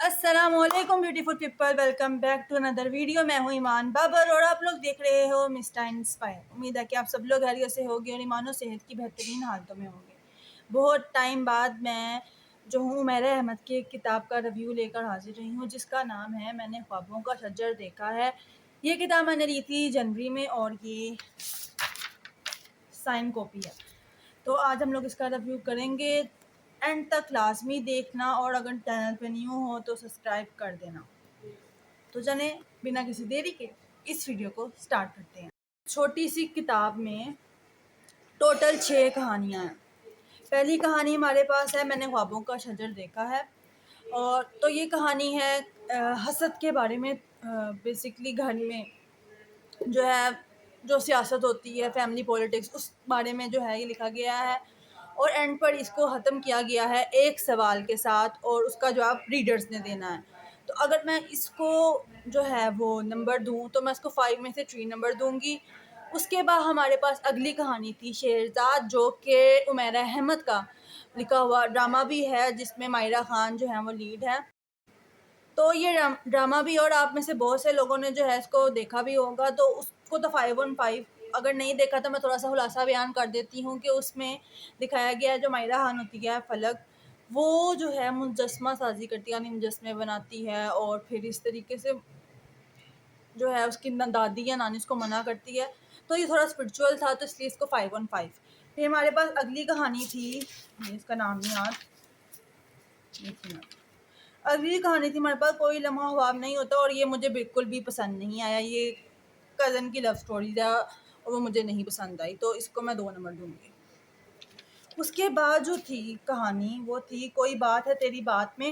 अस्सलामुअलैकुम beautiful people, welcome back to another video. मैं हूँ ईमान बाबर और आप लोग देख रहे हो मिस्टर इंस्पायर। उम्मीद है कि आप सब लोग खैरियत से होंगे और ईमान और सेहत की बेहतरीन हालतों में होंगे। बहुत टाइम बाद मैं जो हूँ उमैरा अहमद की एक किताब का रिव्यू लेकर हाजिर रही हूँ, जिसका नाम है मैंने ख्वाबों का शजर देखा है। ये किताब मैंने ली थी जनवरी में और ये साइन कॉपी है। तो आज हम लोग इसका रिव्यू करेंगे। एंड तक लाजमी देखना और अगर चैनल पे न्यू हो तो सब्सक्राइब कर देना। तो चले बिना किसी देरी के इस वीडियो को स्टार्ट करते हैं। छोटी सी किताब में टोटल 6 कहानियाँ हैं। पहली कहानी हमारे पास है मैंने ख्वाबों का शजर देखा है। और तो ये कहानी है हसद के बारे में। बेसिकली घर में जो है जो सियासत होती है, फैमिली पॉलिटिक्स, उस बारे में जो है ये लिखा गया है। और एंड पर इसको ख़त्म किया गया है एक सवाल के साथ और उसका जवाब रीडर्स ने देना है। तो अगर मैं इसको जो है वो नंबर दूँ तो मैं इसको 5 में से 3 नंबर दूँगी। उसके बाद हमारे पास अगली कहानी थी शेरज़ाद, जो कि उमैरा अहमद का लिखा हुआ ड्रामा भी है, जिसमें मायरा खान जो है वो लीड है। तो ये ड्रामा भी और आप में से बहुत से लोगों ने जो है इसको देखा भी होगा, तो उसको तो 5/5। अगर नहीं देखा तो मैं थोड़ा सा खुलासा बयान कर देती हूँ कि उसमें दिखाया गया है जो मायरा खान होती है फलक, वो जो है मुजस्मा साजी करती है, यानी मुजस्मे बनाती है और फिर इस तरीके से जो है उसकी दादी या नानी उसको मना करती है। तो ये थोड़ा स्पिरिचुअल था, तो इसलिए इसको 5/5। फिर हमारे पास अगली कहानी थी, इसका नाम नहीं याद, अगली कहानी थी हमारे पास कोई लम्हा ख्वाब नहीं होता, और ये मुझे बिल्कुल भी पसंद नहीं आया। ये कज़न की लव स्टोरी था और वो मुझे नहीं पसंद आई, तो इसको मैं 2 नंबर दूंगी। उसके बाद जो थी कहानी वो थी कोई बात है तेरी बात में।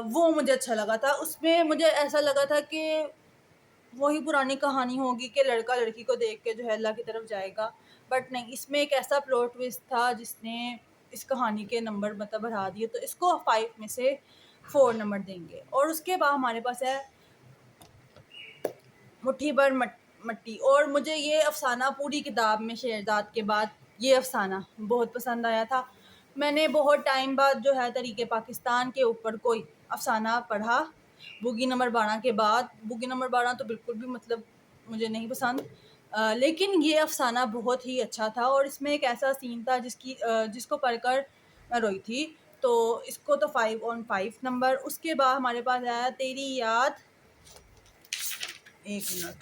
वो मुझे अच्छा लगा था। उसमें मुझे ऐसा लगा था कि वही पुरानी कहानी होगी कि लड़का लड़की को देख के जो है अल्लाह की तरफ जाएगा, बट नहीं, इसमें एक ऐसा प्लॉट ट्विस्ट था जिसने इस कहानी के नंबर मतलब बढ़ा दिए। तो इसको 5 में से 4 नंबर देंगे। और उसके बाद हमारे पास है मुट्ठी भर मट्टी। और मुझे ये अफ़साना पूरी किताब में शेरज़ाद के बाद ये अफ़साना बहुत पसंद आया था। मैंने बहुत टाइम बाद जो है तरीके पाकिस्तान के ऊपर कोई अफ़साना पढ़ा बुगी नंबर 12 के बाद। बुगी नंबर 12 तो बिल्कुल भी मतलब मुझे नहीं पसंद, लेकिन ये अफ़साना बहुत ही अच्छा था। और इसमें एक ऐसा सीन था जिसको पढ़कर मैं रोई थी। तो इसको तो 5/5 नंबर। उसके बाद हमारे पास आया तेरी याद, एक मिनट,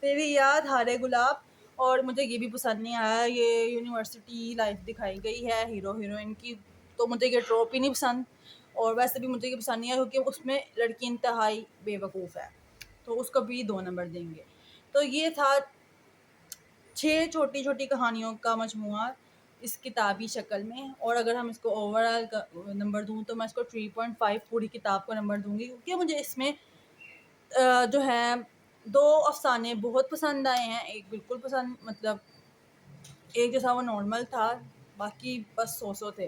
तेरी याद हारे गुलाब। और मुझे ये भी पसंद नहीं आया। ये यूनिवर्सिटी लाइफ दिखाई गई है हीरो हीरोइन की, तो मुझे ये ट्रॉप ही नहीं पसंद। और वैसे भी मुझे ये पसंद नहीं है क्योंकि उसमें लड़की इंतहाई बेवकूफ़ है, तो उसको भी 2 नंबर देंगे। तो ये था 6 छोटी छोटी कहानियों का मजमुआ इस किताबी शक्ल में। और अगर हम इसको ओवरऑल नंबर दूँ तो मैं इसको 3.5 पूरी किताब को नंबर दूँगी, क्योंकि मुझे इसमें जो है 2 अफ़साने बहुत पसंद आए हैं। एक बिल्कुल पसंद मतलब एक जैसा वो नॉर्मल था, बाकी बस सो थे।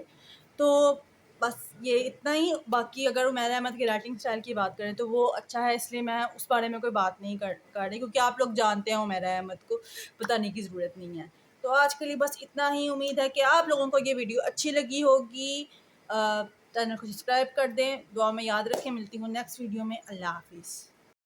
तो बस ये इतना ही। बाकी अगर उमैरा अहमद की राइटिंग स्टाइल की बात करें तो वो अच्छा है, इसलिए मैं उस बारे में कोई बात नहीं कर रही, क्योंकि आप लोग जानते हैं उमैरा अहमद को, बताने की ज़रूरत नहीं है। तो आज के लिए बस इतना ही। उम्मीद है कि आप लोगों को ये वीडियो अच्छी लगी होगी। चैनल को सब्सक्राइब कर दें, दुआ में याद रखें। मिलती हूँ नेक्स्ट वीडियो में। अल्लाह हाफ़िज़।